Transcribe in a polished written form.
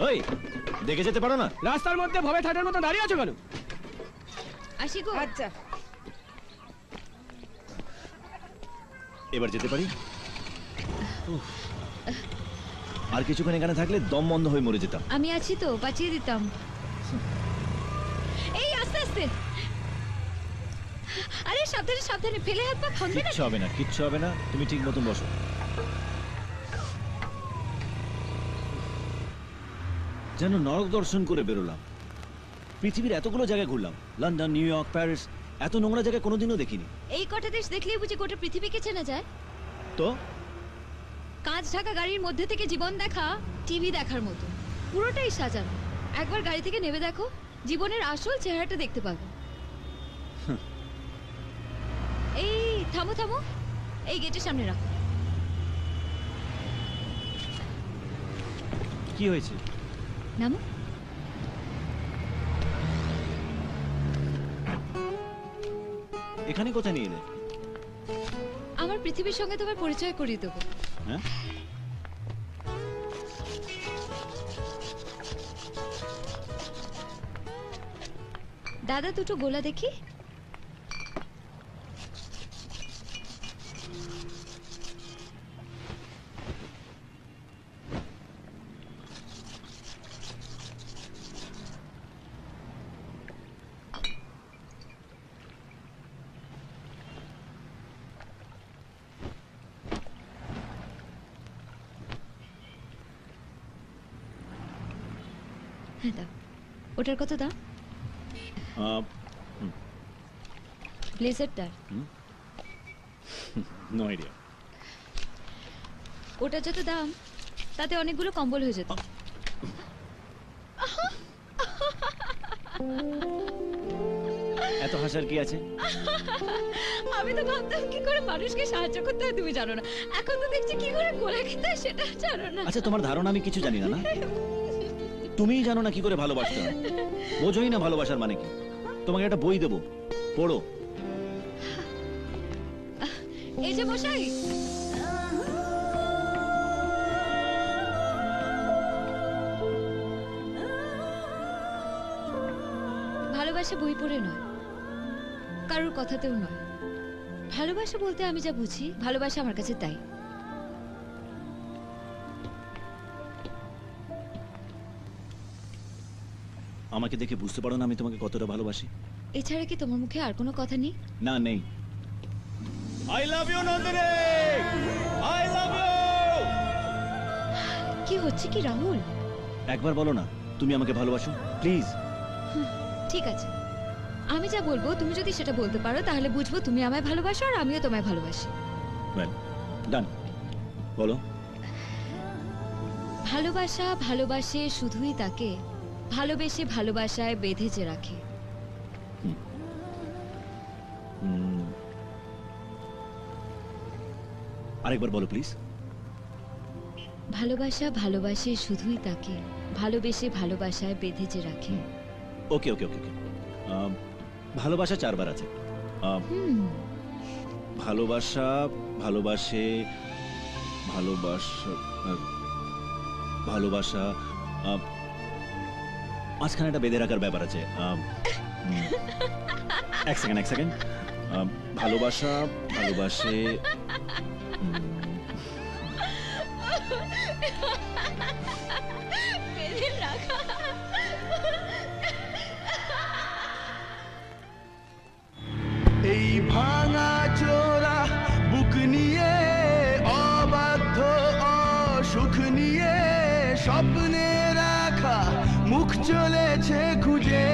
ওই দেখে যেতে পারো না? রাস্তার মধ্যে ভবে থাটার মতো দাঁড়িয়ে আছো কেন? আসি গো। আচ্ছা এবার যেতে পারি? আর কিছুক্ষণ এখানে থাকলে দম বন্ধ হয়ে মরে যেতাম। আমি আছি তো, বাঁচিয়ে দিতাম। এই আস্তে আস্তে। আরে সাবধানে সাবধানে, ফেলে হাত পা ভাঙবে না। কিচ্ছু হবে না, কিচ্ছু হবে না, তুমি ঠিক মতন বসো। যেন নরক দর্শন করে বেরোলাম। পৃথিবীর এতগুলো জায়গায় ঘুরলাম, লন্ডন, নিউ ইয়র্ক, প্যারিস, এত নোংরা জায়গায় কোনোদিনও দেখিনি। এই কটা দেশ দেখলেই বুঝি গোটা পৃথিবীকে চেনা যায়। তো কাঁচ ঢাকা গাড়ির মধ্যে থেকে জীবন দেখা টিভি দেখার মতো, পুরোটাই সাজানো। একবার গাড়ি থেকে নেমে দেখো, জীবনের আসল চেহারাটা দেখতে পাবে। এই থামো থামো, এই গেটের সামনে রাখো। কি হয়েছে? নামো। এখানে কোথায় নিয়ে এলে? আমার পৃথিবীর সঙ্গে তোমার পরিচয় করিয়ে দেবো। হ্যাঁ, দাদা দুটো গোলা দেখি। হ্যাঁ দাও। ওটার কত দাম? ব্লেজারটার? No idea. ওটা যত দাম তাতে অনেকগুলো কম্বল হয়ে যেত। এত হাসার কি আছে? আমি তো ভাবতাম কি করে মানুষকে সাহায্য করতে হয় তুমি জানো না, এখন তো দেখছি কি করে গোলা খেতে হয় সেটা জানো না। আচ্ছা, তোমার ধারণা আমি কিছু জানি না? না, তুমিই জানো না কি করে ভালোবাসতে হয়, বোঝোই না ভালোবাসার মানে কি। তোমাকে একটা বই দেবো, পড়ো। এই যে মশাই, ভালোবাসা বই পড়ে নয়, কারোর কথাতেও নয়। ভালোবাসা বলতে আমি যা বুঝি, ভালোবাসা আমার কাছে তাই। আমাকে দেখে বুঝতে পারো না আমি তোমাকে কতটা ভালোবাসি? এছাড়া কি তোমার মুখে আর কোনো কথা নেই? না, নেই। I love you Nandini, I love you. কি হচ্ছে কি রাহুল? একবার বলো না তুমি আমাকে ভালোবাসো, প্লিজ। ঠিক আছে, আমি যা বলবো তুমি যদি সেটা বলতে পারো তাহলে বুঝবো তুমি আমায় ভালোবাসো আর আমিও তোমায় ভালোবাসি। ওয়েল ডান, বলো। ভালোবাসা ভালোবাসে শুধুই তাকে ভালোবেসে ভালোবাসায় বেঁধে যে রাখে। আরেকবার বলো প্লিজ। ভালোবাসা ভালোবাসে শুধুই তাকে ভালোবেসে ভালোবাসায় বেঁধে যে রাখে। ওকে ওকে ওকে ওকে। ভালোবাসা 4 বার আছে। ভালোবাসা, ভালোবাসে, ভালোবাসা, ভালোবাসা, মাঝখানে একটা বেঁধে রাখার ব্যাপার আছে। এক সেকেন্ড। ভালোবাসা, ভালোবাসে, এই ভাঙা চোরা বুক নিয়ে, অবাধ্য অসুখ নিয়ে, স্বপ্নে রাখা মুখ চলেছে খুঁজে।